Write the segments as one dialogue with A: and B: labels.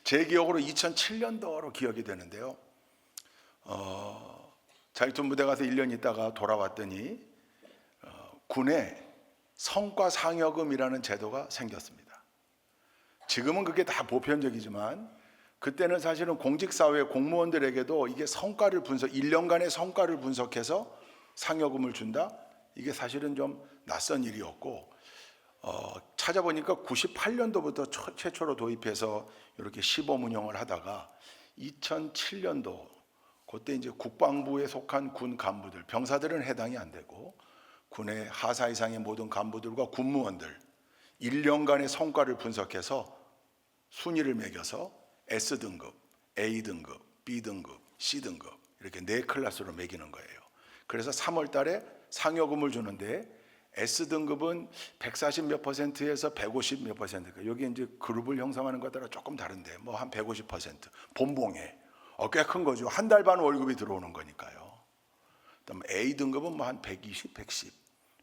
A: 제 기억으로 2007년도로 기억이 되는데요. 자유투 무대 가서 1년 있다가 돌아왔더니 군에 성과상여금이라는 제도가 생겼습니다. 지금은 그게 다 보편적이지만 그때는 사실은 공직사회 공무원들에게도 이게 성과를 1년간의 성과를 분석해서 상여금을 준다? 이게 사실은 좀 낯선 일이었고, 찾아보니까 98년도부터 최초로 도입해서 이렇게 시범 운영을 하다가 2007년도 그때 이제 국방부에 속한 군 간부들, 병사들은 해당이 안 되고 군의 하사 이상의 모든 간부들과 군무원들 1년간의 성과를 분석해서 순위를 매겨서 S등급, A등급, B등급, C등급 이렇게 4클래스로 매기는 거예요. 그래서 3월 달에 상여금을 주는데 S등급은 140 몇 %에서 150 몇 %. 여기 이제 그룹을 형성하는 것 따라 조금 다른데 뭐 한 150% 본봉에 꽤 큰 거죠. 한 달 반 월급이 들어오는 거니까요. 그다음 A등급은 뭐 한 120, 110.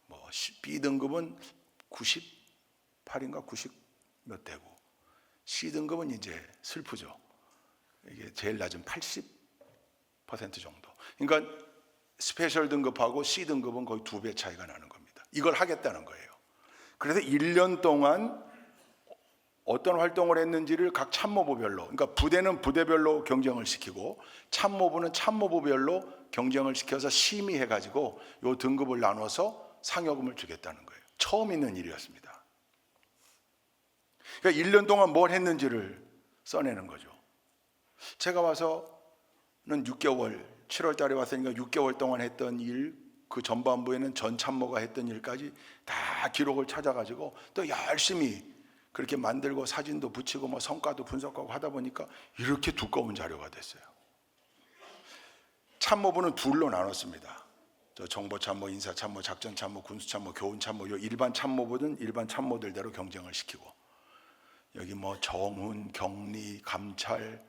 A: 뭐 B등급은 98인가 90 몇 대고 C등급은 이제 슬프죠. 이게 제일 낮은 80% 정도. 그러니까 스페셜 등급하고 C등급은 거의 2배 차이가 나는 겁니다. 이걸 하겠다는 거예요. 그래서 1년 동안 어떤 활동을 했는지를 각 참모부별로, 그러니까 부대는 부대별로 경쟁을 시키고 참모부는 참모부별로 경쟁을 시켜서 심의해가지고 요 등급을 나눠서 상여금을 주겠다는 거예요. 처음 있는 일이었습니다. 그러니까 1년 동안 뭘 했는지를 써내는 거죠. 제가 와서는 6개월, 7월 달에 왔으니까 6개월 동안 했던 일, 그 전반부에는 전 참모가 했던 일까지 다 기록을 찾아가지고 또 열심히 그렇게 만들고 사진도 붙이고 뭐 성과도 분석하고 하다 보니까 이렇게 두꺼운 자료가 됐어요. 참모부는 둘로 나눴습니다. 저 정보참모, 인사참모, 작전참모, 군수참모, 교훈참모, 요 일반 참모부는 일반 참모들대로 경쟁을 시키고 여기 뭐 정훈, 경리, 감찰,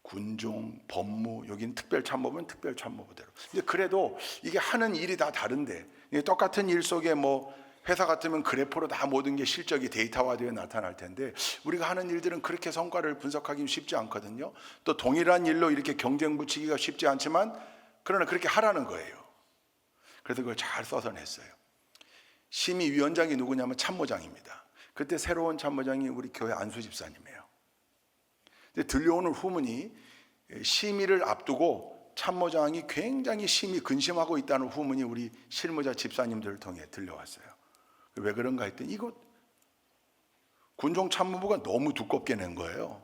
A: 군중, 법무, 여기는 특별참모부는 특별참모부대로. 근데 그래도 이게 하는 일이 다 다른데 똑같은 일 속에 뭐 회사 같으면 그래프로 다 모든 게 실적이 데이터화되어 나타날 텐데 우리가 하는 일들은 그렇게 성과를 분석하기는 쉽지 않거든요. 또 동일한 일로 이렇게 경쟁 붙이기가 쉽지 않지만 그러나 그렇게 하라는 거예요. 그래서 그걸 잘 써서 냈어요. 심의위원장이 누구냐면 참모장입니다. 그때 새로운 참모장이 우리 교회 안수 집사님이에요. 근데 들려오는 후문이 심의를 앞두고 참모장이 굉장히 심히 근심하고 있다는 후문이 우리 실무자 집사님들을 통해 들려왔어요. 왜 그런가 했더니 이거 군종 참모부가 너무 두껍게 낸 거예요.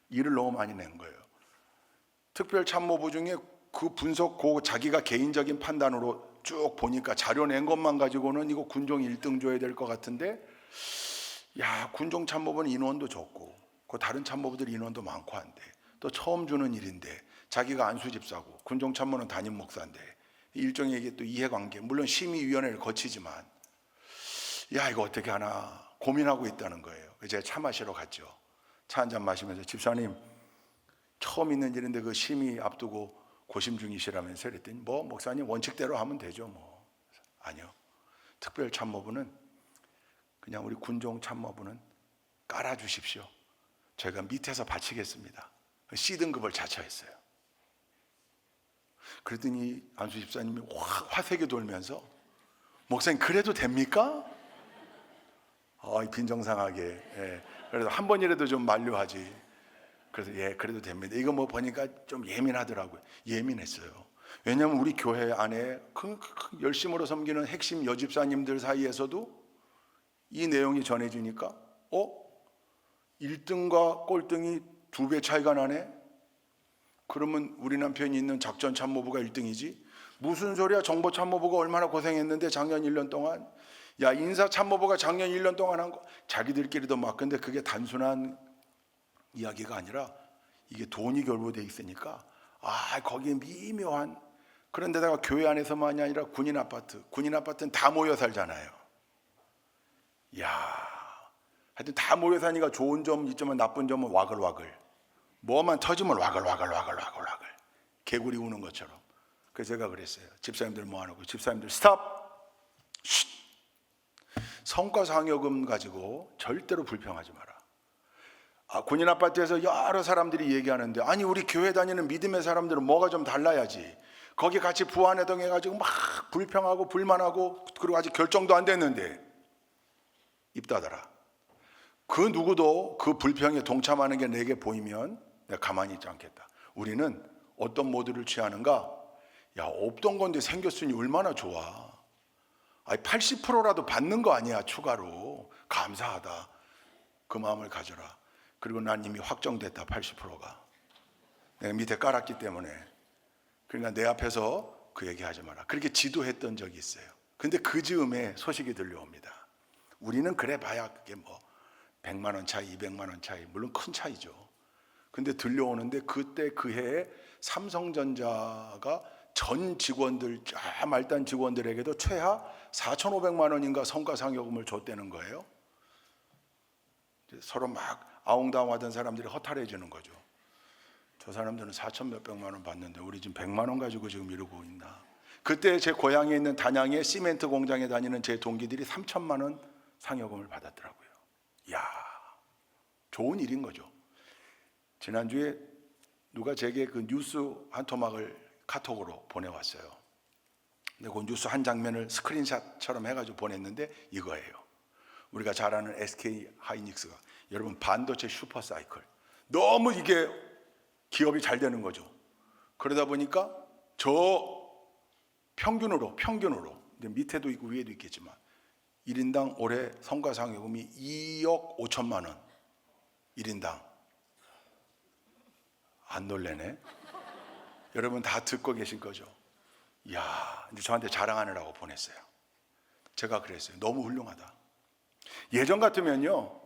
A: 일을 너무 많이 낸 거예요. 특별 참모부 중에 그 분석 고 자기가 개인적인 판단으로 쭉 보니까 자료 낸 것만 가지고는 이거 군종 1등 줘야 될 것 같은데 야, 군종 참모부는 인원도 적고 그 다른 참모부들 인원도 많고 한데 또 처음 주는 일인데 자기가 안수 집사고 군종 참모는 담임 목사인데 일종의 이게 또 이해관계, 물론 심의위원회를 거치지만 야, 이거 어떻게 하나 고민하고 있다는 거예요. 제가 차 마시러 갔죠. 차 한잔 마시면서 집사님 처음 있는 일인데 그 심의 앞두고 고심 중이시라면서 그랬더니 뭐 목사님 원칙대로 하면 되죠 뭐. 아니요, 특별 참모부는 그냥 우리 군종 참모부는 깔아주십시오. 저희가 밑에서 바치겠습니다. C등급을 자처했어요. 그랬더니 안수 집사님이 화색이 돌면서 목사님 그래도 됩니까? 빈정상하게. 예. 그래서 한 번이라도 좀 만류하지. 그래서 예, 그래도 됩니다. 이거 뭐 보니까 좀 예민하더라고요. 예민했어요. 왜냐하면 우리 교회 안에 열심으로 섬기는 핵심 여집사님들 사이에서도 이 내용이 전해지니까 1등과 꼴등이 2배 차이가 나네? 그러면 우리 남편이 있는 작전참모부가 1등이지? 무슨 소리야? 정보참모부가 얼마나 고생했는데 작년 1년 동안. 야, 인사참모부가 작년 1년 동안 한 거 자기들끼리도 막. 근데 그게 단순한 이야기가 아니라 이게 돈이 결부돼 있으니까 거기에 미묘한, 그런데다가 교회 안에서만이 아니라 군인 아파트는 다 모여 살잖아요. 야, 하여튼 다 모여 사니까 좋은 점 있지만 나쁜 점은 와글와글. 뭐만 터지면 와글와글 개구리 우는 것처럼. 그래서 제가 그랬어요. 집사님들 모아놓고 집사님들 스탑! 성과상여금 가지고 절대로 불평하지 마라. 군인 아파트에서 여러 사람들이 얘기하는데, 아니 우리 교회 다니는 믿음의 사람들은 뭐가 좀 달라야지. 거기 같이 부안회동 해가지고 막 불평하고 불만하고, 그리고 아직 결정도 안 됐는데 입 닫아라. 그 누구도 그 불평에 동참하는 게 내게 보이면 내가 가만히 있지 않겠다. 우리는 어떤 모드를 취하는가? 야, 없던 건데 생겼으니 얼마나 좋아. 아니 80%라도 받는 거 아니야, 추가로. 감사하다. 그 마음을 가져라. 그리고 난 이미 확정됐다, 80%가. 내가 밑에 깔았기 때문에. 그러니까 내 앞에서 그 얘기하지 마라. 그렇게 지도했던 적이 있어요. 근데 그 즈음에 소식이 들려옵니다. 우리는 그래 봐야 그게 뭐 100만 원 차이, 200만 원 차이, 물론 큰 차이죠. 근데 들려오는데 그때 그 해에 삼성전자가 전 직원들, 말단 직원들에게도 최하 4,500만 원인가 성과상여금을 줬다는 거예요. 서로 막 아웅다웅하던 사람들이 허탈해지는 거죠. 저 사람들은 4천 몇백만 원 받는데 우리 지금 100만 원 가지고 지금 이러고 있나. 그때 제 고향에 있는 단양의 시멘트 공장에 다니는 제 동기들이 3천만 원 상여금을 받았더라고요. 이야, 좋은 일인 거죠. 지난주에 누가 제게 그 뉴스 한 토막을 카톡으로 보내왔어요. 근데 그 뉴스 한 장면을 스크린샷처럼 해가지고 보냈는데 이거예요. 우리가 잘 아는 SK 하이닉스가, 여러분 반도체 슈퍼사이클, 너무 이게 기업이 잘 되는 거죠. 그러다 보니까 저 평균으로 밑에도 있고 위에도 있겠지만 1인당 올해 성과상여금이 2억 5천만 원 1인당. 안 놀래네. 여러분 다 듣고 계신 거죠. 이야, 이제 저한테 자랑하느라고 보냈어요. 제가 그랬어요. 너무 훌륭하다. 예전 같으면요,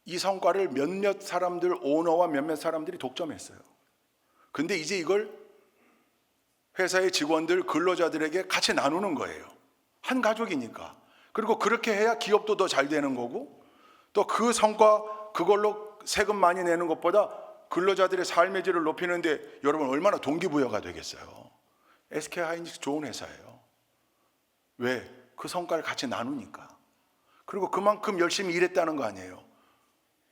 A: 이 성과를 몇몇 사람들, 오너와 몇몇 사람들이 독점했어요. 근데 이제 이걸 회사의 직원들, 근로자들에게 같이 나누는 거예요. 한 가족이니까. 그리고 그렇게 해야 기업도 더 잘 되는 거고, 또 그 성과, 그걸로 세금 많이 내는 것보다 근로자들의 삶의 질을 높이는데 여러분 얼마나 동기부여가 되겠어요. SK 하이닉스 좋은 회사예요. 왜? 그 성과를 같이 나누니까. 그리고 그만큼 열심히 일했다는 거 아니에요.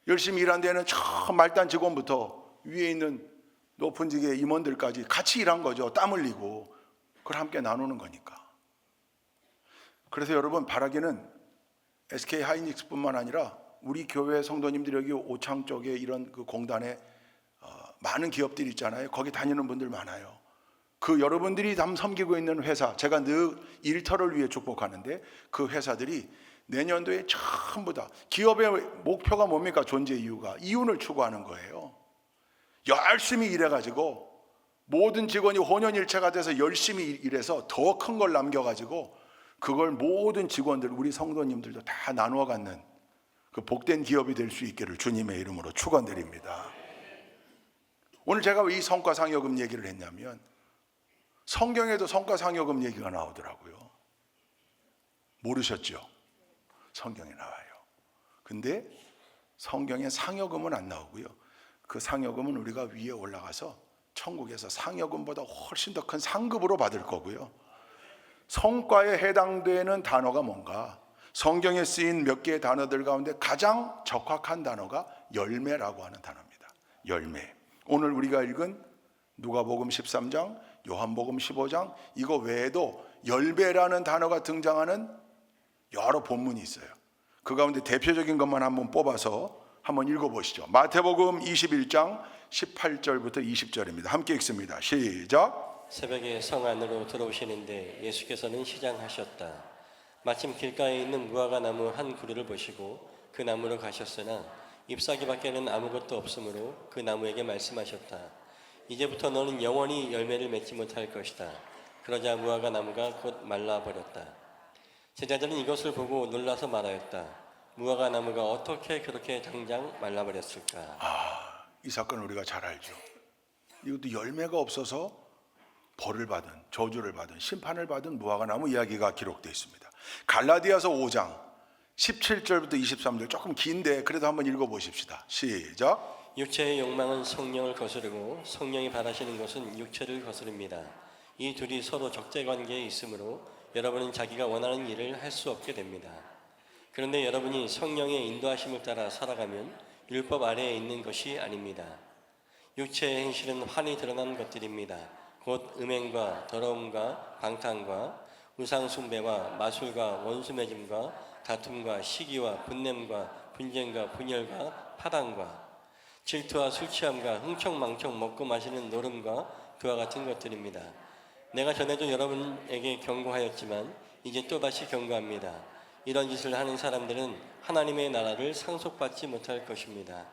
A: 열심히 일한 데는 처음 말단 직원부터 위에 있는 높은 직의 임원들까지 같이 일한 거죠. 땀 흘리고. 그걸 함께 나누는 거니까. 그래서 여러분 바라기는 SK 하이닉스뿐만 아니라 우리 교회 성도님들이 여기 오창 쪽에 이런 그 공단에 많은 기업들이 있잖아요. 거기 다니는 분들 많아요. 그 여러분들이 섬기고 있는 회사, 제가 늘 일터를 위해 축복하는데 그 회사들이 내년도에 전부 다, 기업의 목표가 뭡니까? 존재 이유가 이윤을 추구하는 거예요. 열심히 일해가지고 모든 직원이 혼연일체가 돼서 열심히 일해서 더 큰 걸 남겨가지고 그걸 모든 직원들, 우리 성도님들도 다 나누어 갖는 그 복된 기업이 될 수 있기를 주님의 이름으로 축원드립니다. 오늘 제가 왜 이 성과상여금 얘기를 했냐면 성경에도 성과상여금 얘기가 나오더라고요. 모르셨죠? 성경에 나와요. 근데 성경에 상여금은 안 나오고요. 그 상여금은 우리가 위에 올라가서 천국에서 상여금보다 훨씬 더 큰 상급으로 받을 거고요. 성과에 해당되는 단어가 뭔가? 성경에 쓰인 몇 개의 단어들 가운데 가장 적합한 단어가 열매라고 하는 단어입니다. 열매. 오늘 우리가 읽은 누가복음 13장, 요한복음 15장, 이거 외에도 열매라는 단어가 등장하는 여러 본문이 있어요. 그 가운데 대표적인 것만 한번 뽑아서 한번 읽어보시죠. 마태복음 21장 18절부터 20절입니다. 함께 읽습니다. 시작.
B: 새벽에 성 안으로 들어오시는데 예수께서는 시장하셨다. 마침 길가에 있는 무화과 나무 한 그루를 보시고 그 나무로 가셨으나 잎사귀밖에는 아무것도 없으므로 그 나무에게 말씀하셨다. 이제부터 너는 영원히 열매를 맺지 못할 것이다. 그러자 무화과 나무가 곧 말라버렸다. 제자들은 이것을 보고 놀라서 말하였다. 무화과 나무가 어떻게 그렇게 당장 말라버렸을까?
A: 이 사건을 우리가 잘 알죠. 이것도 열매가 없어서 벌을 받은, 저주를 받은, 심판을 받은 무화과 나무 이야기가 기록되어 있습니다. 갈라디아서 5장 17절부터 23절, 조금 긴데 그래도 한번 읽어보십시다. 시작.
B: 육체의 욕망은 성령을 거스르고 성령이 바라시는 것은 육체를 거스릅니다. 이 둘이 서로 적대관계에 있으므로 여러분은 자기가 원하는 일을 할 수 없게 됩니다. 그런데 여러분이 성령의 인도하심을 따라 살아가면 율법 아래에 있는 것이 아닙니다. 육체의 행실은 환히 드러난 것들입니다. 곧 음행과 더러움과 방탕과 우상 숭배와 마술과 원수 맺음과 다툼과 시기와 분냄과 분쟁과 분열과 파당과 질투와 술 취함과 흥청망청 먹고 마시는 노름과 그와 같은 것들입니다. 내가 전에도 여러분에게 경고하였지만 이제 또다시 경고합니다. 이런 짓을 하는 사람들은 하나님의 나라를 상속받지 못할 것입니다.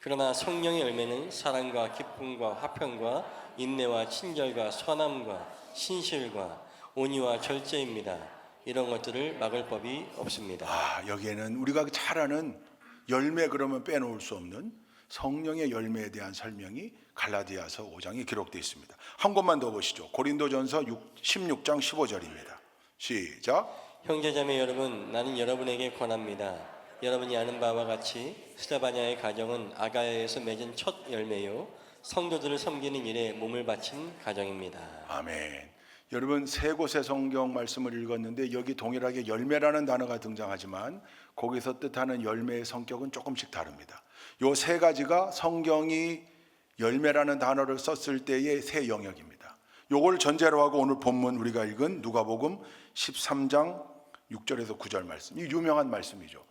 B: 그러나 성령의 열매는 사랑과 기쁨과 화평과 인내와 친절과 선함과 신실과 온유와 절제입니다. 이런 것들을 막을 법이 없습니다.
A: 여기에는 우리가 잘 아는 열매 그러면 빼놓을 수 없는 성령의 열매에 대한 설명이 갈라디아서 5장에 기록되어 있습니다. 한 권만 더 보시죠. 고린도전서 16장 15절입니다. 시작.
B: 형제자매 여러분, 나는 여러분에게 권합니다. 여러분이 아는 바와 같이 스테바냐의 가정은 아가야에서 맺은 첫 열매요 성도들을 섬기는 일에 몸을 바친 가정입니다.
A: 아멘. 여러분 세 곳의 성경 말씀을 읽었는데 여기 동일하게 열매라는 단어가 등장하지만 거기서 뜻하는 열매의 성격은 조금씩 다릅니다. 요 세 가지가 성경이 열매라는 단어를 썼을 때의 세 영역입니다. 요걸 전제로 하고 오늘 본문 우리가 읽은 누가복음 13장 6절에서 9절 말씀, 이 유명한 말씀이죠.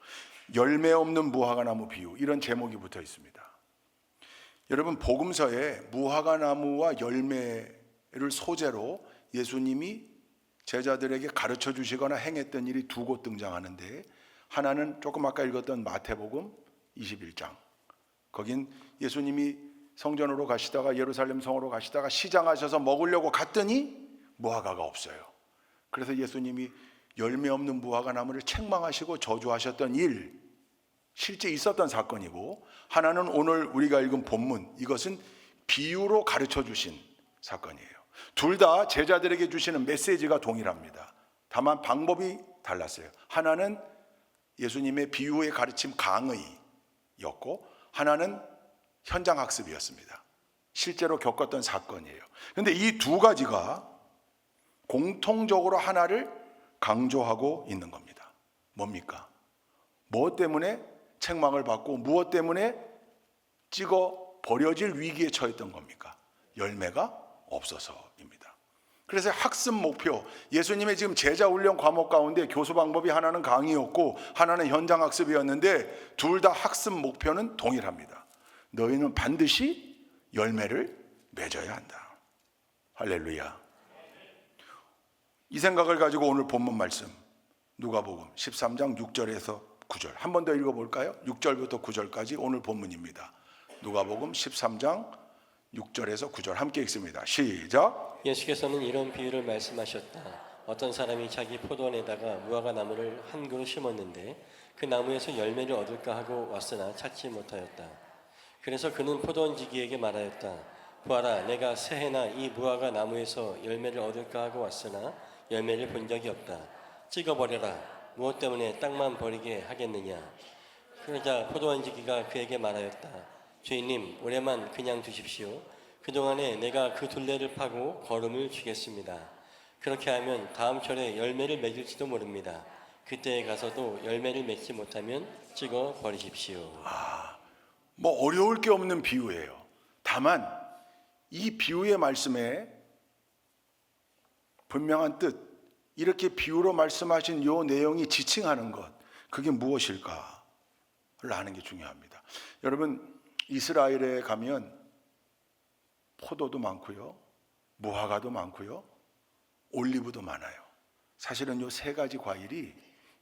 A: 열매 없는 무화과나무 비유, 이런 제목이 붙어 있습니다. 여러분 복음서에 무화과나무와 열매를 소재로 예수님이 제자들에게 가르쳐 주시거나 행했던 일이 두 곳 등장하는데, 하나는 조금 아까 읽었던 마태복음 21장, 거긴 예수님이 성전으로 가시다가 예루살렘 성으로 가시다가 시장하셔서 먹으려고 갔더니 무화과가 없어요. 그래서 예수님이 열매 없는 무화과나무를 책망하시고 저주하셨던 일, 실제 있었던 사건이고, 하나는 오늘 우리가 읽은 본문, 이것은 비유로 가르쳐 주신 사건이에요. 둘 다 제자들에게 주시는 메시지가 동일합니다. 다만 방법이 달랐어요. 하나는 예수님의 비유의 가르침 강의였고, 하나는 현장 학습이었습니다. 실제로 겪었던 사건이에요. 그런데 이 두 가지가 공통적으로 하나를 강조하고 있는 겁니다. 뭡니까? 무엇 때문에 책망을 받고 무엇 때문에 찍어 버려질 위기에 처했던 겁니까? 열매가 없어서입니다. 그래서 학습 목표, 예수님의 지금 제자 훈련 과목 가운데 교수 방법이 하나는 강의였고 하나는 현장 학습이었는데 둘 다 학습 목표는 동일합니다. 너희는 반드시 열매를 맺어야 한다. 할렐루야. 이 생각을 가지고 오늘 본문 말씀 누가복음 13장 6절에서 9절 한 번 더 읽어볼까요? 6절부터 9절까지 오늘 본문입니다. 누가복음 13장 6절에서 9절 함께 읽습니다. 시작.
B: 예수께서는 이런 비유를 말씀하셨다. 어떤 사람이 자기 포도원에다가 무화과 나무를 한 그루 심었는데 그 나무에서 열매를 얻을까 하고 왔으나 찾지 못하였다. 그래서 그는 포도원지기에게 말하였다. 보아라, 내가 새해나 이 무화과 나무에서 열매를 얻을까 하고 왔으나 열매를 본 적이 없다. 찍어버려라. 무엇 때문에 땅만 버리게 하겠느냐. 그러자 포도원지기가 그에게 말하였다. 주인님, 올해만 그냥 두십시오. 그동안에 내가 그 둘레를 파고 거름을 주겠습니다. 그렇게 하면 다음 철에 열매를 맺을지도 모릅니다. 그때에 가서도 열매를 맺지 못하면 찍어 버리십시오.
A: 뭐 어려울 게 없는 비유예요. 다만 이 비유의 말씀에 분명한 뜻, 이렇게 비유로 말씀하신 이 내용이 지칭하는 것, 그게 무엇일까를 아는 게 중요합니다. 여러분 이스라엘에 가면 포도도 많고요, 무화과도 많고요, 올리브도 많아요. 사실은 이 세 가지 과일이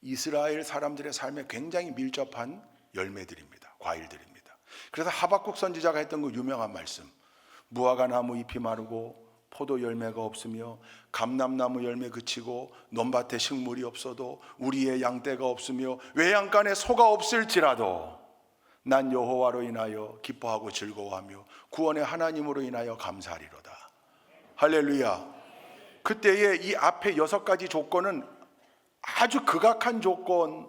A: 이스라엘 사람들의 삶에 굉장히 밀접한 열매들입니다. 과일들입니다. 그래서 하박국 선지자가 했던 그 유명한 말씀, 무화과 나무 잎이 마르고 포도 열매가 없으며 감람나무 열매 그치고 논밭에 식물이 없어도 우리의 양떼가 없으며 외양간에 소가 없을지라도 난 여호와로 인하여 기뻐하고 즐거워하며 구원의 하나님으로 인하여 감사하리로다. 할렐루야. 그때의 이 앞에 6가지 조건은 아주 극악한 조건을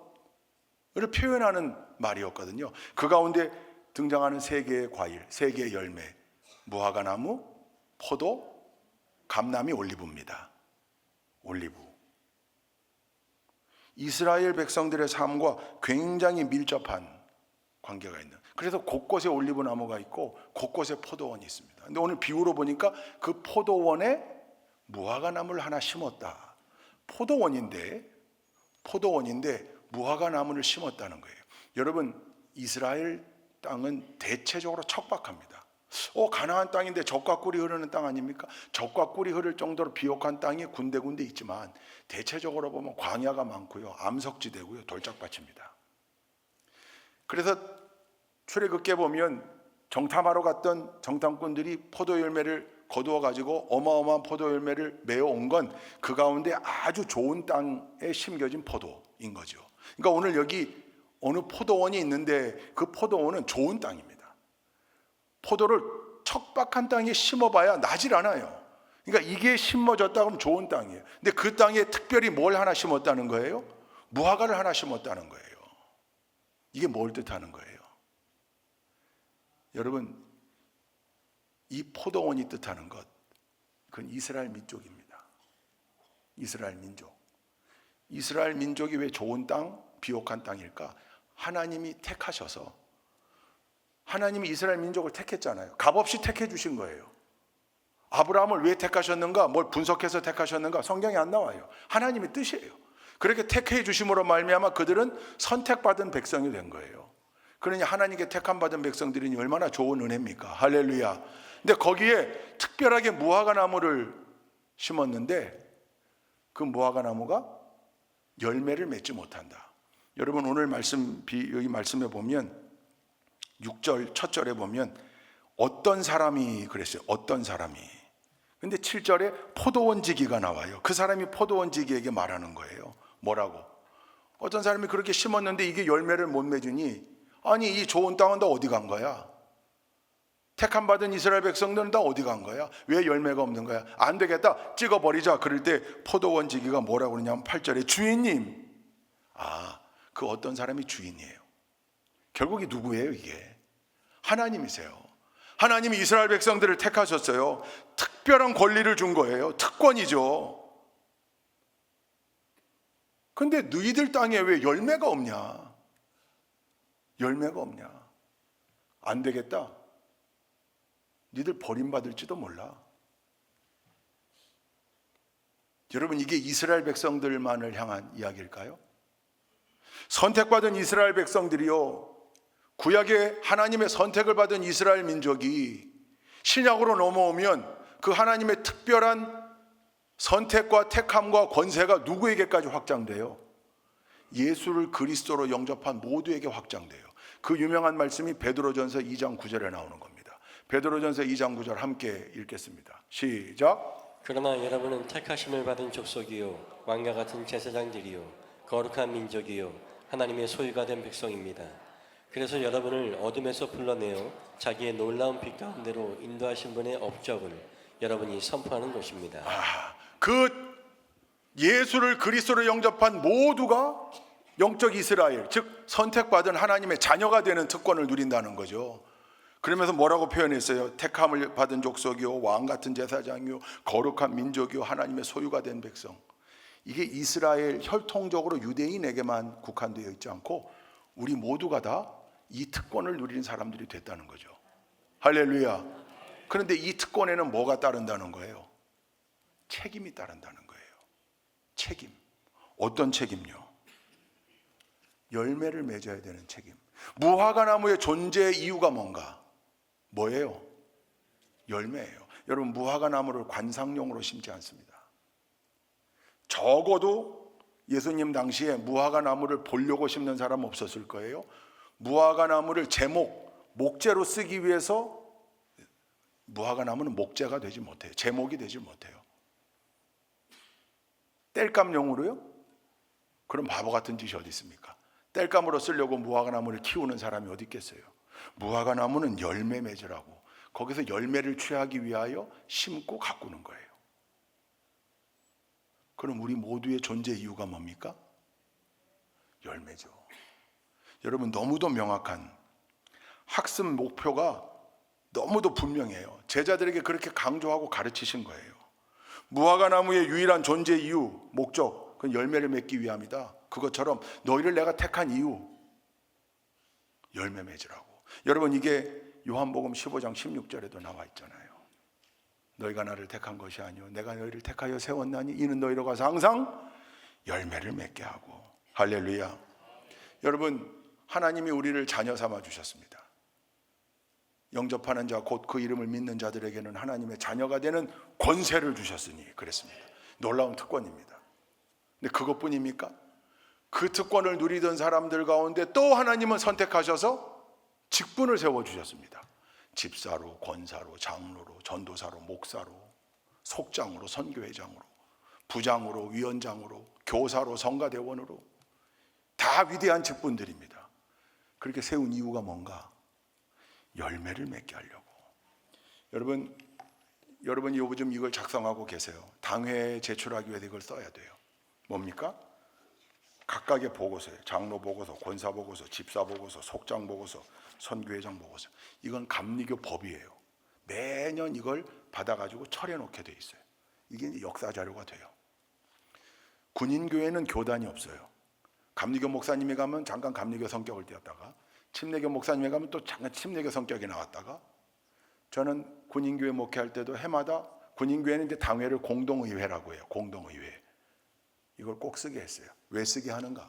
A: 표현하는 말이었거든요. 그 가운데 등장하는 3개의 과일, 3개의 열매, 무화과 나무, 포도, 감람이 올리브입니다. 올리브. 이스라엘 백성들의 삶과 굉장히 밀접한 관계가 있는. 그래서 곳곳에 올리브 나무가 있고 곳곳에 포도원이 있습니다. 근데 오늘 비유로 보니까 그 포도원에 무화과 나무를 하나 심었다. 포도원인데 무화과 나무를 심었다는 거예요. 여러분, 이스라엘 땅은 대체적으로 척박합니다. 가나안 땅인데 젖과 꿀이 흐르는 땅 아닙니까? 젖과 꿀이 흐를 정도로 비옥한 땅이 군데군데 있지만 대체적으로 보면 광야가 많고요, 암석지대고요, 돌짝밭입니다. 그래서 출애굽기에 보면 정탐하러 갔던 정탐꾼들이 포도 열매를 거두어 가지고 어마어마한 포도 열매를 메어 온 건 그 가운데 아주 좋은 땅에 심겨진 포도인 거죠. 그러니까 오늘 여기 어느 포도원이 있는데 그 포도원은 좋은 땅입니다. 포도를 척박한 땅에 심어봐야 나질 않아요. 그러니까 이게 심어졌다 그러면 좋은 땅이에요. 근데 그 땅에 특별히 뭘 하나 심었다는 거예요? 무화과를 하나 심었다는 거예요. 이게 뭘 뜻하는 거예요? 여러분, 이 포도원이 뜻하는 것, 그건 이스라엘 민족입니다. 이스라엘 민족. 이스라엘 민족이 왜 좋은 땅, 비옥한 땅일까? 하나님이 택하셔서, 하나님이 이스라엘 민족을 택했잖아요. 값없이 택해 주신 거예요. 아브라함을 왜 택하셨는가? 뭘 분석해서 택하셨는가? 성경에 안 나와요. 하나님의 뜻이에요. 그렇게 택해 주심으로 말미암아 그들은 선택받은 백성이 된 거예요. 그러니 하나님께 택함 받은 백성들이 얼마나 좋은 은혜입니까? 할렐루야. 근데 거기에 특별하게 무화과 나무를 심었는데 그 무화과 나무가 열매를 맺지 못한다. 여러분, 오늘 여기 말씀에 보면 6절 첫 절에 보면 어떤 사람이 그랬어요. 어떤 사람이. 근데 7절에 포도원지기가 나와요. 그 사람이 포도원지기에게 말하는 거예요. 뭐라고? 어떤 사람이 그렇게 심었는데 이게 열매를 못 맺으니, 아니 이 좋은 땅은 다 어디 간 거야? 택함 받은 이스라엘 백성들은 다 어디 간 거야? 왜 열매가 없는 거야? 안 되겠다, 찍어버리자. 그럴 때 포도원지기가 뭐라고 그러냐면 8절에 주인님. 그 어떤 사람이 주인이에요. 결국 이 누구예요? 이게 하나님이세요. 하나님이 이스라엘 백성들을 택하셨어요. 특별한 권리를 준 거예요. 특권이죠. 근데 너희들 땅에 왜 열매가 없냐? 열매가 없냐? 안 되겠다, 너희들 버림받을지도 몰라. 여러분, 이게 이스라엘 백성들만을 향한 이야기일까요? 선택받은 이스라엘 백성들이요, 구약의 하나님의 선택을 받은 이스라엘 민족이 신약으로 넘어오면 그 하나님의 특별한 선택과 택함과 권세가 누구에게까지 확장돼요? 예수를 그리스도로 영접한 모두에게 확장돼요. 그 유명한 말씀이 베드로전서 2장 9절에 나오는 겁니다. 베드로전서 2장 9절 함께 읽겠습니다. 시작.
B: 그러나 여러분은 택하심을 받은 족속이요 왕과 같은 제사장들이요 거룩한 민족이요 하나님의 소유가 된 백성입니다. 그래서 여러분을 어둠에서 불러내어 자기의 놀라운 빛 가운데로 인도하신 분의 업적을 여러분이 선포하는 것입니다.
A: 그 예수를 그리스도로 영접한 모두가 영적 이스라엘, 즉 선택받은 하나님의 자녀가 되는 특권을 누린다는 거죠. 그러면서 뭐라고 표현했어요? 택함을 받은 족속이요 왕 같은 제사장이요 거룩한 민족이요 하나님의 소유가 된 백성. 이게 이스라엘 혈통적으로 유대인에게만 국한되어 있지 않고 우리 모두가 다 이 특권을 누리는 사람들이 됐다는 거죠. 할렐루야. 그런데 이 특권에는 뭐가 따른다는 거예요? 책임이 따른다는 거예요. 책임. 어떤 책임요? 열매를 맺어야 되는 책임. 무화과 나무의 존재 이유가 뭔가? 뭐예요? 열매예요. 여러분, 무화과 나무를 관상용으로 심지 않습니다. 적어도 예수님 당시에 무화과 나무를 보려고 심는 사람 없었을 거예요. 무화과 나무를 목재로 쓰기 위해서 무화과 나무는 목재가 되지 못해요. 제목이 되지 못해요. 땔감용으로요? 그럼 바보 같은 짓이 어디 있습니까? 땔감으로 쓰려고 무화과 나무를 키우는 사람이 어디 있겠어요? 무화과 나무는 열매 맺으라고, 거기서 열매를 취하기 위하여 심고 가꾸는 거예요. 그럼 우리 모두의 존재 이유가 뭡니까? 열매죠. 여러분, 너무도 명확한 학습 목표가 너무도 분명해요. 제자들에게 그렇게 강조하고 가르치신 거예요. 무화과 나무의 유일한 존재 이유, 목적, 그건 열매를 맺기 위함이다. 그것처럼 너희를 내가 택한 이유, 열매 맺으라고. 여러분, 이게 요한복음 15장 16절에도 나와 있잖아요. 너희가 나를 택한 것이 아니요 내가 너희를 택하여 세웠나니 이는 너희로 가서 항상 열매를 맺게 하고. 할렐루야. 여러분, 하나님이 우리를 자녀 삼아 주셨습니다. 영접하는 자 곧 그 이름을 믿는 자들에게는 하나님의 자녀가 되는 권세를 주셨으니 그랬습니다. 놀라운 특권입니다. 근데 그것뿐입니까? 그 특권을 누리던 사람들 가운데 또 하나님은 선택하셔서 직분을 세워주셨습니다. 집사로, 권사로, 장로로, 전도사로, 목사로, 속장으로, 선교회장으로, 부장으로, 위원장으로, 교사로, 성가대원으로 다 위대한 직분들입니다. 그렇게 세운 이유가 뭔가? 열매를 맺게 하려고. 여러분이 요즘 이걸 작성하고 계세요. 당회에 제출하기 위해서 이걸 써야 돼요. 뭡니까? 각각의 보고서예요. 장로 보고서, 권사 보고서, 집사 보고서, 속장 보고서, 선교회장 보고서. 이건 감리교 법이에요. 매년 이걸 받아가지고 철해놓게 돼 있어요. 이게 이제 역사 자료가 돼요. 군인교회는 교단이 없어요. 감리교 목사님이 가면 잠깐 감리교 성격을 띄었다가, 침례교 목사님이 가면 또 잠깐 침례교 성격이 나왔다가, 저는 군인교회 목회할 때도 해마다 군인교회는 이제 당회를 공동의회라고 해요. 공동의회. 이걸 꼭 쓰게 했어요. 왜 쓰게 하는가?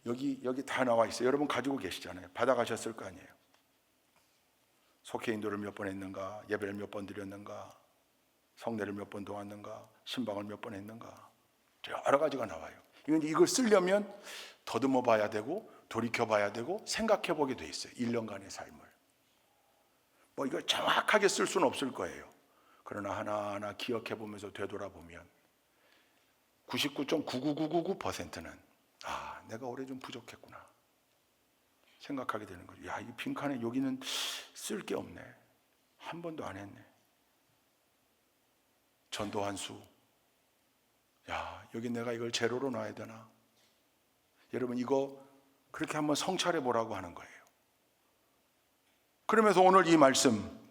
A: 여기 다 나와 있어요. 여러분 가지고 계시잖아요. 받아가셨을 거 아니에요. 속회 인도를 몇 번 했는가? 예배를 몇 번 드렸는가? 성례를 몇 번 도왔는가? 신방을 몇 번 했는가? 여러 가지가 나와요. 이걸 쓰려면 더듬어 봐야 되고 돌이켜 봐야 되고 생각해 보게 돼 있어요. 1년간의 삶을. 뭐 이걸 정확하게 쓸 수는 없을 거예요. 그러나 하나하나 기억해 보면서 되돌아보면 99.99999%는 내가 올해 좀 부족했구나 생각하게 되는 거죠. 야, 이 빈칸에 여기는 쓸 게 없네. 한 번도 안 했네. 전도 한 수. 야, 여기 내가 이걸 제로로 놔야 되나? 여러분, 이거 그렇게 한번 성찰해 보라고 하는 거예요. 그러면서 오늘 이 말씀,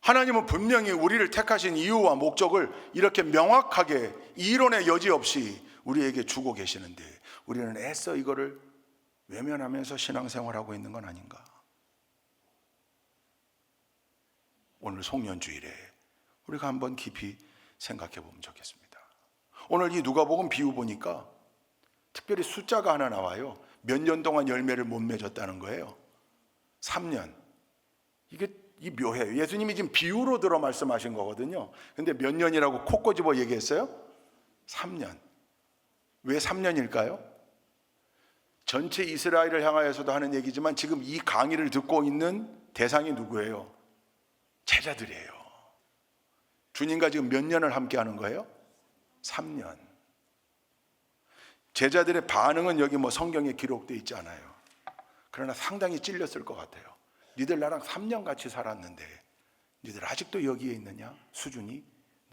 A: 하나님은 분명히 우리를 택하신 이유와 목적을 이렇게 명확하게 이론의 여지 없이 우리에게 주고 계시는데 우리는 애써 이거를 외면하면서 신앙생활하고 있는 건 아닌가? 오늘 송년주일에 우리가 한번 깊이 생각해 보면 좋겠습니다. 오늘 이 누가복음 비유 보니까 특별히 숫자가 하나 나와요. 몇 년 동안 열매를 못 맺었다는 거예요. 3년. 이 묘해요. 예수님이 지금 비유로 들어 말씀하신 거거든요. 근데 몇 년이라고 코 꼬집어 얘기했어요? 3년. 왜 3년일까요? 전체 이스라엘을 향하여서도 하는 얘기지만 지금 이 강의를 듣고 있는 대상이 누구예요? 제자들이에요. 주님과 지금 몇 년을 함께 하는 거예요? 3년. 제자들의 반응은 여기 성경에 기록되어 있지 않아요. 그러나 상당히 찔렸을 것 같아요. 니들 나랑 3년 같이 살았는데 니들 아직도 여기에 있느냐? 수준이?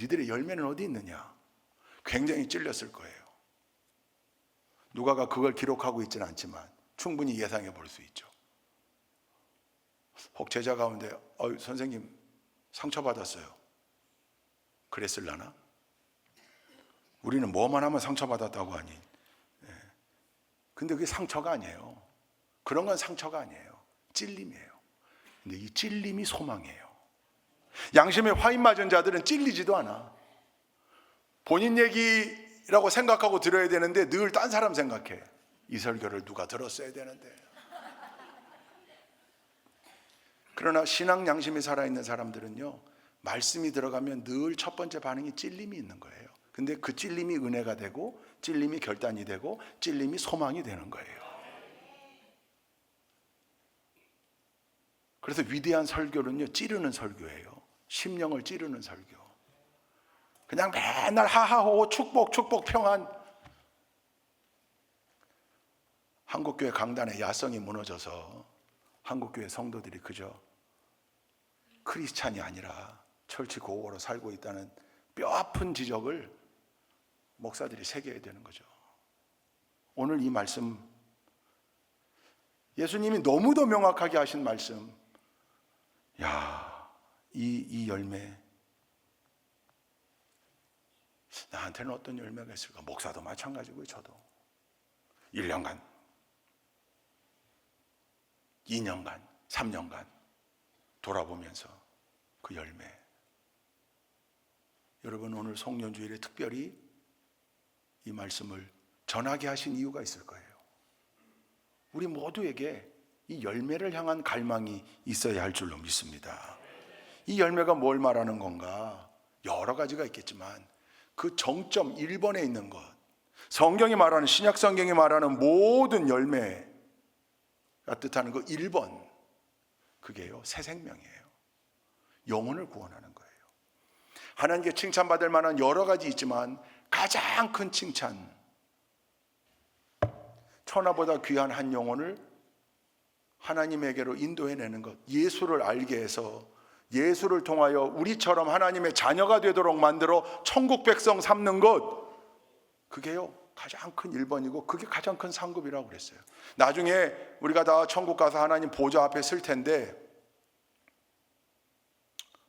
A: 니들의 열매는 어디 있느냐? 굉장히 찔렸을 거예요. 누가가 그걸 기록하고 있지는 않지만 충분히 예상해 볼 수 있죠. 혹 제자 가운데 선생님 상처받았어요. 그랬을라나? 우리는 뭐만 하면 상처받았다고 하니. 근데 그게 상처가 아니에요. 그런 건 상처가 아니에요. 찔림이에요. 근데 이 찔림이 소망이에요. 양심에 화인 맞은 자들은 찔리지도 않아. 본인 얘기라고 생각하고 들어야 되는데 늘 딴 사람 생각해. 이 설교를 누가 들었어야 되는데. 그러나 신앙 양심이 살아있는 사람들은요, 말씀이 들어가면 늘 첫 번째 반응이 찔림이 있는 거예요. 근데 그 찔림이 은혜가 되고 찔림이 결단이 되고 찔림이 소망이 되는 거예요. 그래서 위대한 설교는요, 찌르는 설교예요. 심령을 찌르는 설교. 그냥 맨날 하하호호 축복 평안. 한국교회 강단의 야성이 무너져서 한국교회 성도들이 그저 크리스찬이 아니라 철치 고고로 살고 있다는 뼈아픈 지적을 목사들이 새겨야 되는 거죠. 오늘 이 말씀, 예수님이 너무도 명확하게 하신 말씀, 이 열매, 나한테는 어떤 열매가 있을까? 목사도 마찬가지고요. 저도 1년간, 2년간, 3년간 돌아보면서 그 열매. 여러분, 오늘 송년주일에 특별히 이 말씀을 전하게 하신 이유가 있을 거예요. 우리 모두에게 이 열매를 향한 갈망이 있어야 할 줄로 믿습니다. 이 열매가 뭘 말하는 건가? 여러 가지가 있겠지만 그 정점 1번에 있는 것, 성경이 말하는, 신약 성경이 말하는 모든 열매가 뜻하는 그 1번, 그게요, 새 생명이에요. 영혼을 구원하는 거예요. 하나님께 칭찬받을 만한 여러 가지 있지만 가장 큰 칭찬, 천하보다 귀한 한 영혼을 하나님에게로 인도해내는 것, 예수를 알게 해서 예수를 통하여 우리처럼 하나님의 자녀가 되도록 만들어 천국 백성 삼는 것, 그게요 가장 큰 1번이고 그게 가장 큰 상급이라고 그랬어요. 나중에 우리가 다 천국 가서 하나님 보좌 앞에 설 텐데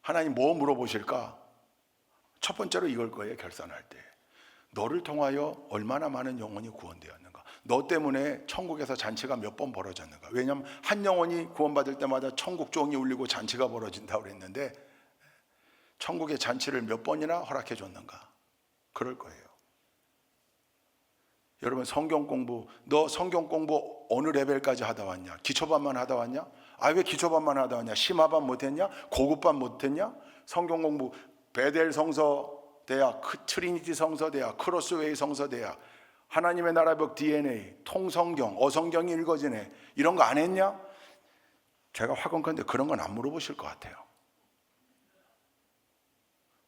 A: 하나님 뭐 물어보실까? 첫 번째로 이걸 거예요. 결산할 때 너를 통하여 얼마나 많은 영혼이 구원되었는가, 너 때문에 천국에서 잔치가 몇 번 벌어졌는가. 왜냐하면 한 영혼이 구원받을 때마다 천국 종이 울리고 잔치가 벌어진다고 그랬는데 천국의 잔치를 몇 번이나 허락해 줬는가. 그럴 거예요. 여러분, 성경 공부, 너 성경 공부 어느 레벨까지 하다 왔냐? 기초반만 하다 왔냐? 아, 왜 기초반만 하다 왔냐? 심화반 못했냐? 고급반 못했냐? 성경 공부 베델 성서 대학, 트리니티 성서 대학, 크로스웨이 성서 대학, 하나님의 나라벽 DNA, 통성경, 어성경이 읽어지네, 이런 거 안 했냐? 제가 확언컨대 그런 건 안 물어보실 것 같아요.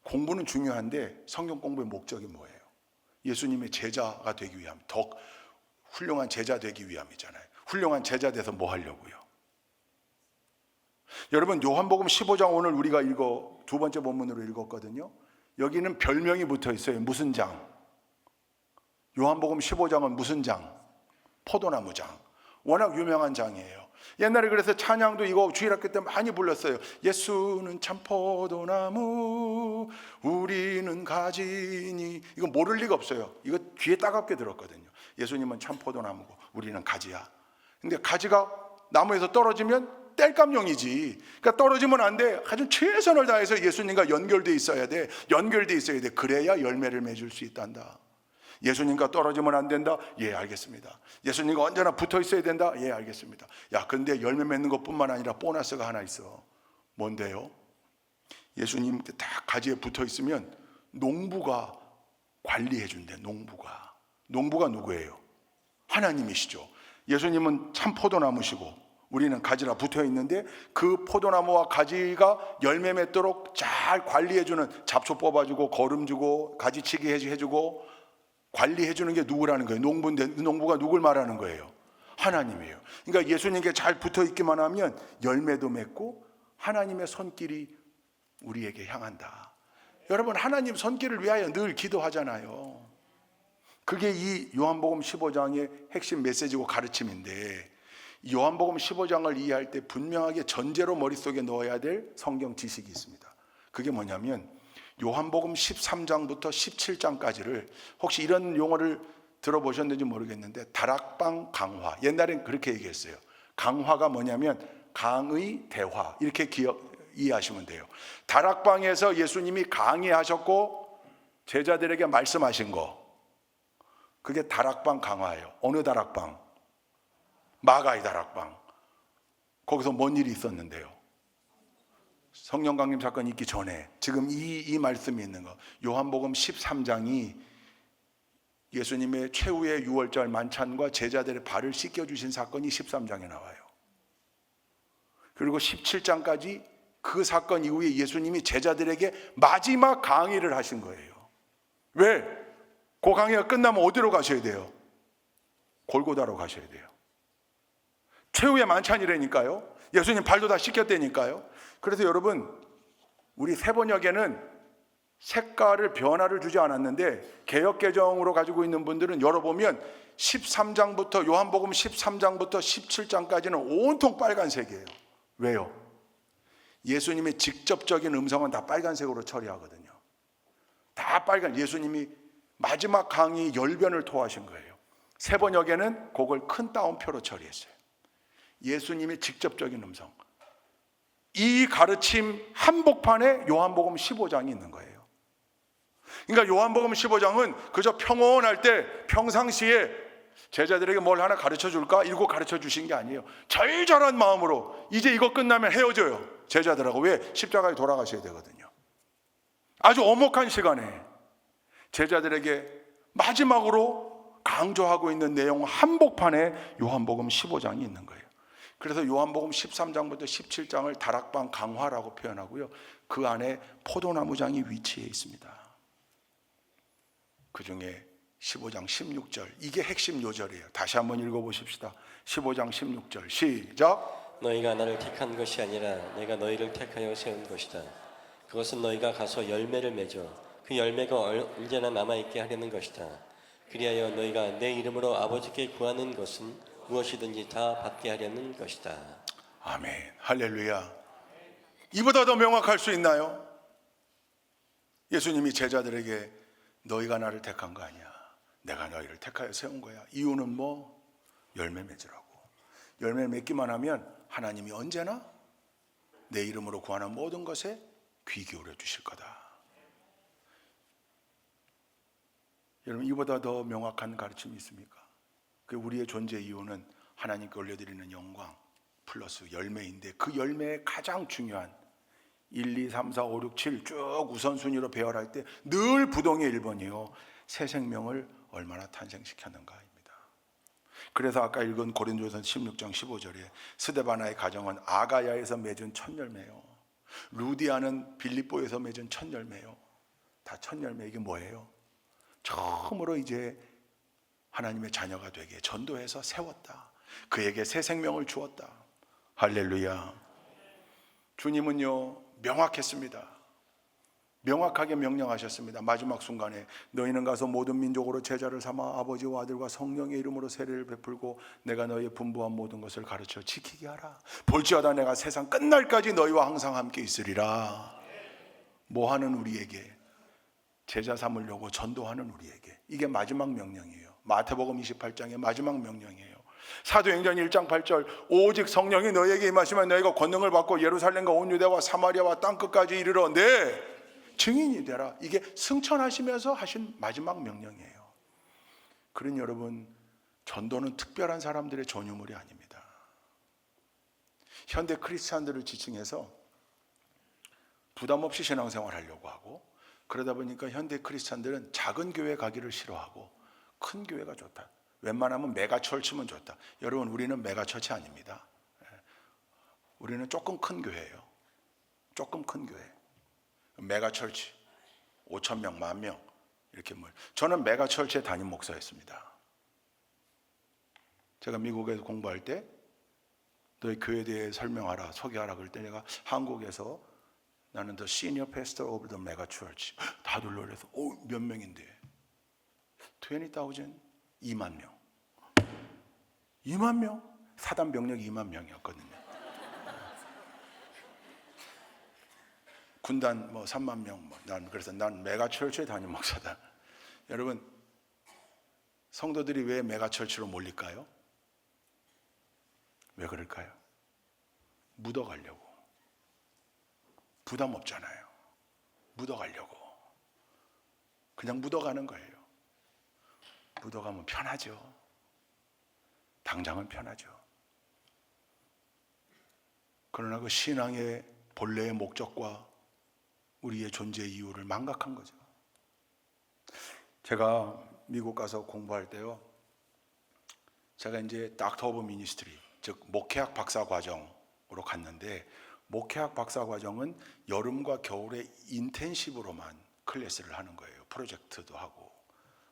A: 공부는 중요한데 성경 공부의 목적이 뭐예요? 예수님의 제자가 되기 위함, 더 훌륭한 제자 되기 위함이잖아요. 훌륭한 제자 돼서 뭐 하려고요? 여러분, 요한복음 15장 오늘 우리가 두 번째 본문으로 읽었거든요. 여기는 별명이 붙어 있어요. 무슨 장? 요한복음 15장은 무슨 장? 포도나무 장. 워낙 유명한 장이에요. 옛날에 그래서 찬양도 이거 주일학교 때 많이 불렀어요. 예수는 참 포도나무, 우리는 가지니. 이거 모를 리가 없어요. 이거 귀에 따갑게 들었거든요. 예수님은 참 포도나무고 우리는 가지야. 근데 가지가 나무에서 떨어지면 땔감용이지. 그러니까 떨어지면 안 돼. 아주 최선을 다해서 예수님과 연결돼 있어야 돼. 연결돼 있어야 돼. 그래야 열매를 맺을 수 있단다. 예수님과 떨어지면 안 된다? 예, 알겠습니다. 예수님과 언제나 붙어 있어야 된다? 예, 알겠습니다. 야, 근데 열매 맺는 것뿐만 아니라 보너스가 하나 있어. 뭔데요? 예수님 딱 가지에 붙어 있으면 농부가 관리해 준대. 농부가 누구예요? 하나님이시죠. 예수님은 참 포도나무시고 우리는 가지라 붙어 있는데 그 포도나무와 가지가 열매 맺도록 잘 관리해주는, 잡초 뽑아주고 거름주고 가지치기 해주고 관리해주는 게 누구라는 거예요? 농부인데 농부가 누굴 말하는 거예요? 하나님이에요. 그러니까 예수님께 잘 붙어 있기만 하면 열매도 맺고 하나님의 손길이 우리에게 향한다. 여러분, 하나님 손길을 위하여 늘 기도하잖아요. 그게 이 요한복음 15장의 핵심 메시지고 가르침인데, 요한복음 15장을 이해할 때 분명하게 전제로 머릿속에 넣어야 될 성경 지식이 있습니다. 그게 뭐냐면 요한복음 13장부터 17장까지를, 혹시 이런 용어를 들어보셨는지 모르겠는데 다락방 강화, 옛날엔 그렇게 얘기했어요. 강화가 뭐냐면 강의 대화, 이렇게 이해하시면 돼요. 다락방에서 예수님이 강의하셨고 제자들에게 말씀하신 거, 그게 다락방 강화예요. 어느 다락방? 마가의 다락방. 거기서 뭔 일이 있었는데요? 성령 강림 사건이 있기 전에 지금 이 말씀이 있는 거, 요한복음 13장이 예수님의 최후의 유월절 만찬과 제자들의 발을 씻겨주신 사건이 13장에 나와요. 그리고 17장까지 그 사건 이후에 예수님이 제자들에게 마지막 강의를 하신 거예요. 왜? 그 강의가 끝나면 어디로 가셔야 돼요? 골고다로 가셔야 돼요. 최후의 만찬이라니까요. 예수님 발도 다 씻겼다니까요. 그래서 여러분, 우리 세번역에는 색깔을 변화를 주지 않았는데 개역개정으로 가지고 있는 분들은 열어보면 13장부터 요한복음 13장부터 17장까지는 온통 빨간색이에요. 왜요? 예수님의 직접적인 음성은 다 빨간색으로 처리하거든요. 다 빨간, 예수님이 마지막 강의 열변을 토하신 거예요. 세 번역에는 그걸 큰 따옴표로 처리했어요. 예수님의 직접적인 음성. 이 가르침 한복판에 요한복음 15장이 있는 거예요. 그러니까 요한복음 15장은 그저 평온할 때 평상시에 제자들에게 뭘 하나 가르쳐 줄까? 이러고 가르쳐 주신 게 아니에요. 절절한 마음으로 이제 이거 끝나면 헤어져요. 제자들하고. 왜? 십자가에 돌아가셔야 되거든요. 아주 엄혹한 시간에 제자들에게 마지막으로 강조하고 있는 내용 한복판에 요한복음 15장이 있는 거예요. 그래서 요한복음 13장부터 17장을 다락방 강화라고 표현하고요. 그 안에 포도나무장이 위치해 있습니다. 그 중에 15장 16절, 이게 핵심 요절이에요. 다시 한번 읽어보십시다. 15장 16절 시작.
B: 너희가 나를 택한 것이 아니라 내가 너희를 택하여 세운 것이다. 그것은 너희가 가서 열매를 맺어 그 열매가 언제나 남아있게 하려는 것이다. 그리하여 너희가 내 이름으로 아버지께 구하는 것은 무엇이든지 다 받게 하려는 것이다.
A: 아멘. 할렐루야. 이보다 더 명확할 수 있나요? 예수님이 제자들에게 너희가 나를 택한 거 아니야. 내가 너희를 택하여 세운 거야. 이유는 뭐? 열매 맺으라고. 열매 맺기만 하면 하나님이 언제나 내 이름으로 구하는 모든 것에 귀 기울여 주실 거다. 여러분, 이보다 더 명확한 가르침이 있습니까? 그 우리의 존재 이유는 하나님께 올려드리는 영광 플러스 열매인데, 그 열매의 가장 중요한 1, 2, 3, 4, 5, 6, 7 쭉 우선순위로 배열할 때 늘 부동의 1번이요. 새 생명을 얼마나 탄생시켰는가입니다. 그래서 아까 읽은 고린도전서 16장 15절에 스데바나의 가정은 아가야에서 맺은 첫 열매요. 루디아는 빌립보에서 맺은 첫 열매요. 다 첫 열매. 이게 뭐예요? 처음으로 이제 하나님의 자녀가 되게 전도해서 세웠다. 그에게 새 생명을 주었다. 할렐루야. 주님은요 명확했습니다. 명확하게 명령하셨습니다. 마지막 순간에 너희는 가서 모든 민족으로 제자를 삼아 아버지와 아들과 성령의 이름으로 세례를 베풀고 내가 너희의 분부한 모든 것을 가르쳐 지키게 하라. 볼지어다 내가 세상 끝날까지 너희와 항상 함께 있으리라. 뭐하는 우리에게? 제자 삼으려고 전도하는 우리에게. 이게 마지막 명령이에요. 마태복음 28장의 마지막 명령이에요. 사도행전 1장 8절 오직 성령이 너희에게 임하시면 너희가 권능을 받고 예루살렘과 온 유대와 사마리아와 땅끝까지 이르러 내 증인이 되라. 이게 승천하시면서 하신 마지막 명령이에요. 그러니 여러분, 전도는 특별한 사람들의 전유물이 아닙니다. 현대 크리스찬들을 지칭해서 부담 없이 신앙생활 하려고 하고, 그러다 보니까 현대 크리스찬들은 작은 교회 가기를 싫어하고 큰 교회가 좋다. 웬만하면 메가철치면 좋다. 여러분, 우리는 메가처치 아닙니다. 우리는 조금 큰 교회예요. 조금 큰 교회. 메가철치 5,000명, 10,000명 이렇게. 저는 메가철치의 담임 목사였습니다. 제가 미국에서 공부할 때 너희 교회에 대해 설명하라, 소개하라 그럴 때 내가 한국에서 나는 the senior pastor of the mega church. 다들 놀라서 몇 명인데? 20,000? 2만 명. 2만 명? 사단 병력이 2만 명이었거든요. 군단 3만 명. 그래서 난 메가철치의 담임 목사다. 여러분, 성도들이 왜 메가철치로 몰릴까요? 왜 그럴까요? 묻어가려고. 부담 없잖아요. 묻어가려고. 그냥 묻어가는 거예요. 묻어가면 편하죠. 당장은 편하죠. 그러나 그 신앙의 본래의 목적과 우리의 존재 이유를 망각한 거죠. 제가 미국 가서 공부할 때요, 제가 이제 닥터 오브 미니스트리, 즉 목회학 박사 과정으로 갔는데, 목회학 박사 과정은 여름과 겨울에 인텐시브로만 클래스를 하는 거예요. 프로젝트도 하고.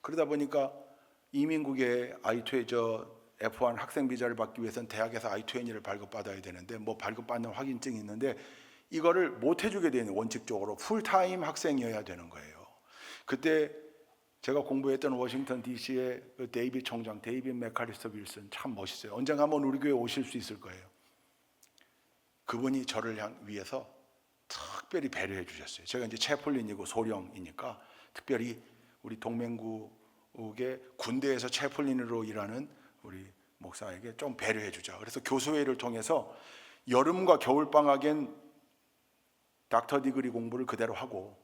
A: 그러다 보니까 이민국에 I-20 F1 학생 비자를 받기 위해서는 대학에서 I-20를 발급받아야 되는데, 발급받는 확인증이 있는데 이거를 못 해주게 되는, 원칙적으로 풀타임 학생이어야 되는 거예요. 그때 제가 공부했던 워싱턴 DC의 그 데이빗 총장, 데이빗 맥칼리스터 윌슨, 참 멋있어요. 언젠가 한번 우리 교회 오실 수 있을 거예요. 그분이 저를 위해서 특별히 배려해 주셨어요. 제가 이제 채플린이고 소령이니까 특별히 우리 동맹국의 군대에서 채플린으로 일하는 우리 목사에게 좀 배려해 주자. 그래서 교수회의를 통해서 여름과 겨울방학엔 닥터 디그리 공부를 그대로 하고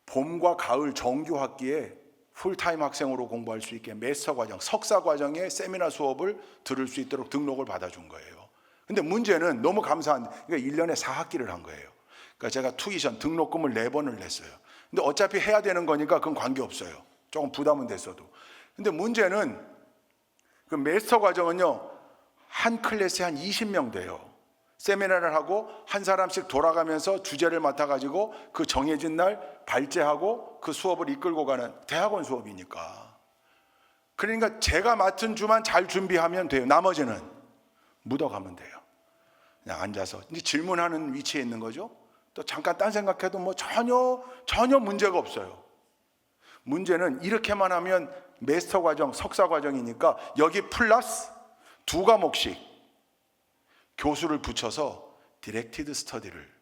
A: 봄과 가을 정규학기에 풀타임 학생으로 공부할 수 있게 마스터 과정, 석사 과정의 세미나 수업을 들을 수 있도록 등록을 받아준 거예요. 근데 문제는 너무 감사한, 그러니까 1년에 4학기를 한 거예요. 그러니까 제가 투이션 등록금을 4번을 냈어요. 근데 어차피 해야 되는 거니까 그건 관계없어요. 조금 부담은 됐어도. 근데 문제는 그 마스터 과정은요, 한 클래스에 한 20명 돼요. 세미나를 하고 한 사람씩 돌아가면서 주제를 맡아가지고 그 정해진 날 발제하고 그 수업을 이끌고 가는 대학원 수업이니까. 그러니까 제가 맡은 주만 잘 준비하면 돼요. 나머지는 묻어가면 돼요. 그냥 앉아서 이제 질문하는 위치에 있는 거죠. 또 잠깐 딴 생각해도 뭐 전혀 문제가 없어요. 문제는 이렇게만 하면 마스터 과정, 석사 과정이니까 여기 플러스 2과목씩 교수를 붙여서 디렉티드 스터디를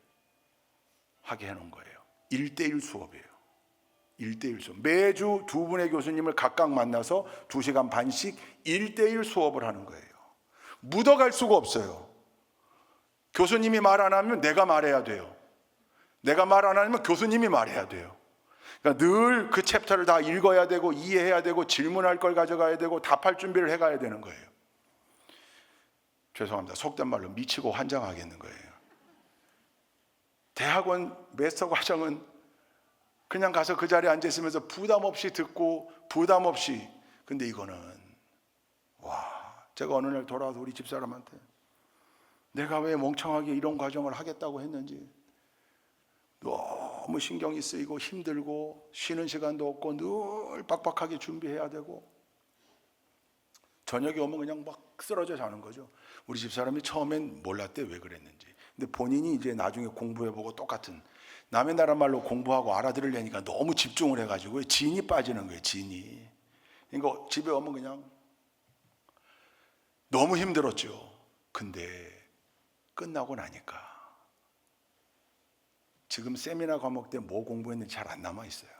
A: 하게 해놓은 거예요. 1대1 수업이에요. 1대1 수업. 매주 2분의 교수님을 각각 만나서 2시간 반씩 1대1 수업을 하는 거예요. 묻어갈 수가 없어요. 교수님이 말 안 하면 내가 말해야 돼요. 내가 말 안 하면 교수님이 말해야 돼요. 그러니까 늘 그 챕터를 다 읽어야 되고 이해해야 되고 질문할 걸 가져가야 되고 답할 준비를 해가야 되는 거예요. 죄송합니다. 속된 말로 미치고 환장하겠는 거예요. 대학원 마스터 과정은 그냥 가서 그 자리에 앉아 있으면서 부담 없이 듣고 부담 없이. 근데 이거는 제가 어느 날 돌아와서 우리 집사람한테 내가 왜 멍청하게 이런 과정을 하겠다고 했는지 너무 신경이 쓰이고 힘들고 쉬는 시간도 없고 늘 빡빡하게 준비해야 되고 저녁에 오면 그냥 막 쓰러져 자는 거죠. 우리 집사람이 처음엔 몰랐대 왜 그랬는지. 근데 본인이 이제 나중에 공부해보고 똑같은 남의 나라 말로 공부하고 알아들으려니까 너무 집중을 해가지고 진이 빠지는 거예요. 진이. 그러니까 집에 오면 그냥 너무 힘들었죠. 근데 끝나고 나니까 지금 세미나 과목 때 뭐 공부했는지 잘 안 남아있어요.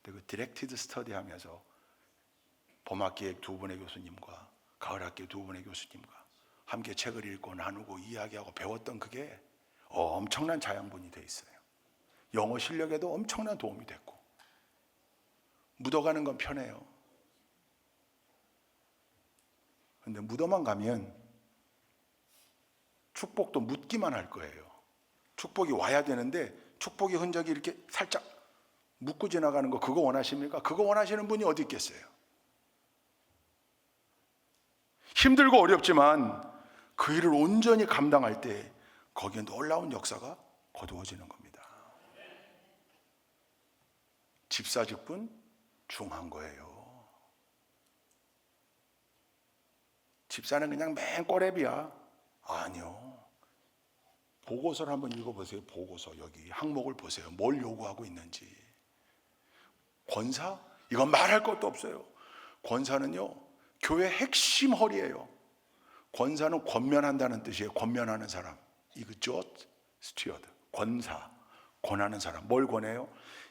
A: 근데 그 디렉티드 스터디 하면서 봄학기에 2분의 교수님과 가을학기에 2분의 교수님과 함께 책을 읽고 나누고 이야기하고 배웠던 그게 엄청난 자양분이 돼 있어요. 영어 실력에도 엄청난 도움이 됐고 묻어가는 건 편해요. 근데 묻어만 가면 축복도 묻기만 할 거예요. 축복이 와야 되는데 축복의 흔적이 이렇게 살짝 묻고 지나가는 거 그거 원하십니까? 그거 원하시는 분이 어디 있겠어요? 힘들고 어렵지만 그 일을 온전히 감당할 때 거기에 놀라운 역사가 거두어지는 겁니다. 집사직분 중한 거예요. 집사는 그냥 맨 꼬랩이야. 아니요. 보고서를 한번 읽어보세요. 보고서 여기 항목을 보세요. 뭘 요구하고 있는지. 권사? 이건 말할 것도 없어요. 권사는요 교회 핵심 허리예요. 권사는 권면한다는 뜻이에요. 권면하는 사람. 이그조트 스튜어드. 권사. 권하는 사람. 뭘 권해요?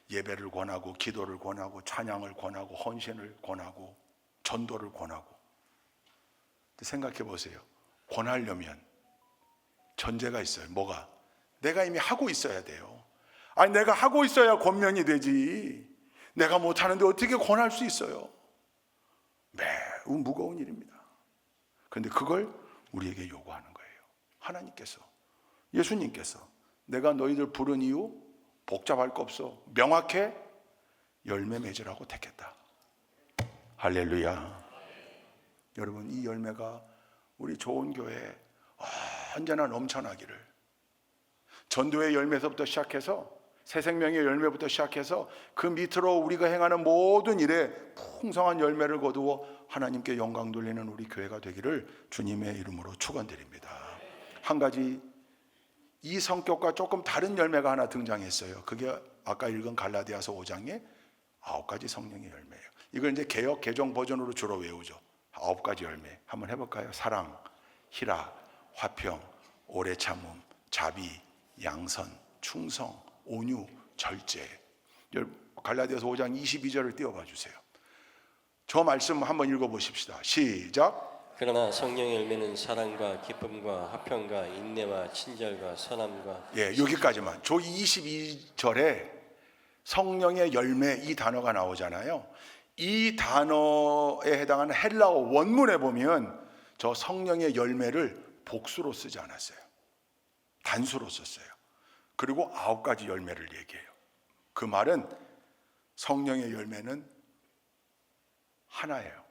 A: 예배를 권하고 기도를 권하고 찬양을 권하고 헌신을 권하고 전도를 권하고. 생각해 보세요. 권하려면 전제가 있어요. 뭐가? 내가 이미 하고 있어야 돼요. 아니 내가 하고 있어야 권면이 되지. 내가 못하는데 어떻게 권할 수 있어요? 매우 무거운 일입니다. 그런데 그걸 우리에게 요구하는 거예요. 하나님께서, 예수님께서 내가 너희들 부른 이유 복잡할 거 없어. 명확해. 열매 맺으라고 택했다. 할렐루야. 여러분 이 열매가 우리 좋은 교회에 언제나 넘쳐나기를. 전도의 열매서부터 시작해서 새생명의 열매부터 시작해서 그 밑으로 우리가 행하는 모든 일에 풍성한 열매를 거두어 하나님께 영광 돌리는 우리 교회가 되기를 주님의 이름으로 축원드립니다. 한 가지 이 성격과 조금 다른 열매가 하나 등장했어요. 그게 아까 읽은 갈라디아서 5장의 9가지 성령의 열매예요. 이걸 이제 개역 개정 버전으로 주로 외우죠. 9가지 열매 한번 해볼까요? 사랑, 희락, 화평, 오래 참음, 자비, 양선, 충성, 온유, 절제. 갈라디아서 5장 22절을 띄워봐 주세요. 저 말씀 한번 읽어보십시다. 시작.
B: 그러나 성령의 열매는 사랑과 기쁨과 화평과 인내와 친절과 선함과
A: 예, 여기까지만. 저 22절에 성령의 열매 이 단어가 나오잖아요. 이 단어에 해당하는 헬라어 원문에 보면 저 성령의 열매를 복수로 쓰지 않았어요. 단수로 썼어요. 그리고 9가지 열매를 얘기해요. 그 말은 성령의 열매는 하나예요.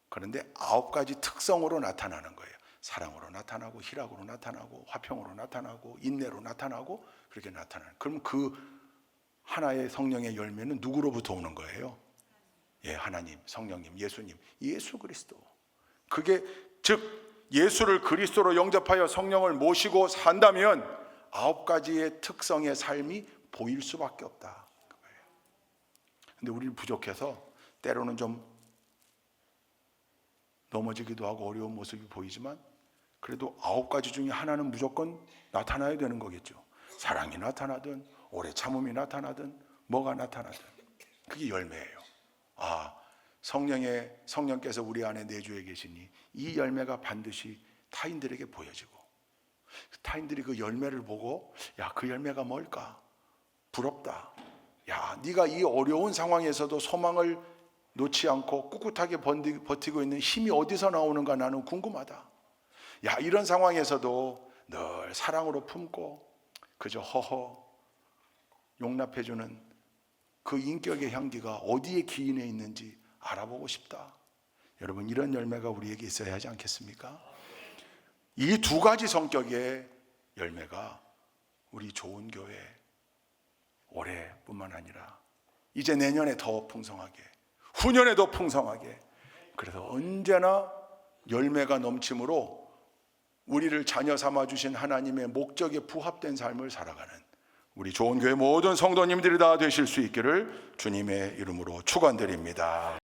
A: 그런데 9가지 특성으로 나타나는 거예요. 사랑으로 나타나고, 희락으로 나타나고, 화평으로 나타나고, 인내로 나타나고, 그렇게 나타나는. 그럼 그 하나의 성령의 열매는 누구로부터 오는 거예요? 예, 하나님, 성령님, 예수님, 예수 그리스도. 그게 즉 예수를 그리스도로 영접하여 성령을 모시고 산다면 9가지의 특성의 삶이 보일 수밖에 없다. 그거예요. 근데 우리는 부족해서 때로는 좀 넘어지기도 하고 어려운 모습이 보이지만 그래도 9가지 중에 하나는 무조건 나타나야 되는 거겠죠. 사랑이 나타나든 오래 참음이 나타나든 뭐가 나타나든 그게 열매예요. 아, 성령께서 우리 안에 내주해 계시니 이 열매가 반드시 타인들에게 보여지고 타인들이 그 열매를 보고 야, 그 열매가 뭘까? 부럽다. 야, 네가 이 어려운 상황에서도 소망을 놓지 않고 꿋꿋하게 버티고 있는 힘이 어디서 나오는가 나는 궁금하다. 야, 이런 상황에서도 늘 사랑으로 품고 그저 허허 용납해주는 그 인격의 향기가 어디에 기인해 있는지 알아보고 싶다. 여러분, 이런 열매가 우리에게 있어야 하지 않겠습니까? 이 2가지 성격의 열매가 우리 좋은 교회 올해뿐만 아니라 이제 내년에 더 풍성하게, 후년에도 풍성하게, 그래서 언제나 열매가 넘침으로 우리를 자녀 삼아 주신 하나님의 목적에 부합된 삶을 살아가는 우리 좋은 교회 모든 성도님들이 다 되실 수 있기를 주님의 이름으로 축원드립니다.